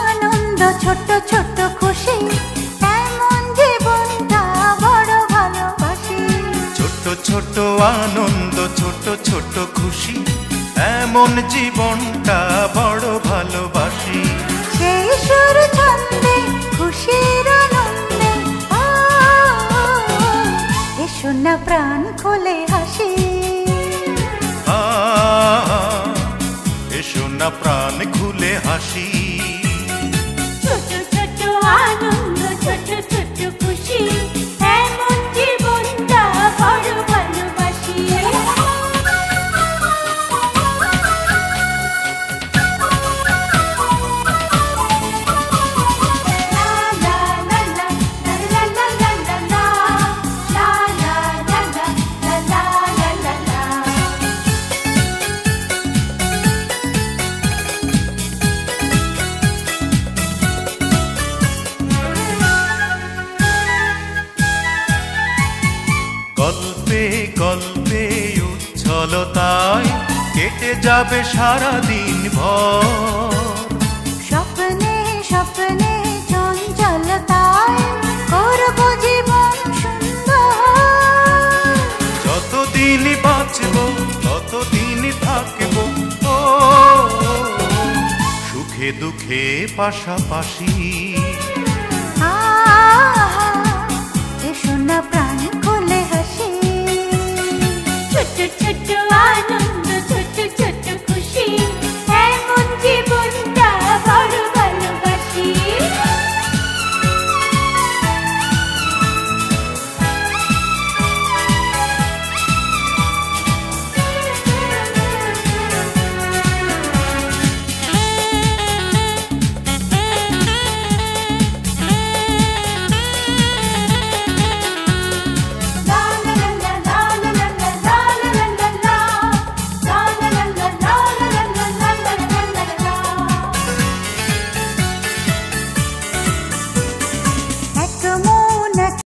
আনন্দ ছোট ছোট খুশি, এমন জীবনটা বড় ভালোবাসি। ছোট ছোট আনন্দ ছোট ছোট খুশি, এমন জীবনটা বড় ভালোবাসি। সেই সুর ছন্দে খুশির আনন্দে এসো না প্রাণ খুলে হাসি। এসো না প্রাণ খুলে হাসি। ছোট ছোট আনন্দ ছোট ছোট খুশি, এমন জীবনটা বড় ভালোবাসি। গল্পে গল্পে উচ্ছলতায় কেটে যাবে সারাদিন ভর। স্বপ্নে স্বপ্নে চঞ্চলতায় করব জীবন সুন্দর। যতদিন বাঁচব ততদিন থাকব ও সুখে দুঃখে পাশাপাশি। এসো না প্রাণ খুলে হাসি। ছোট ছোট আনন্দ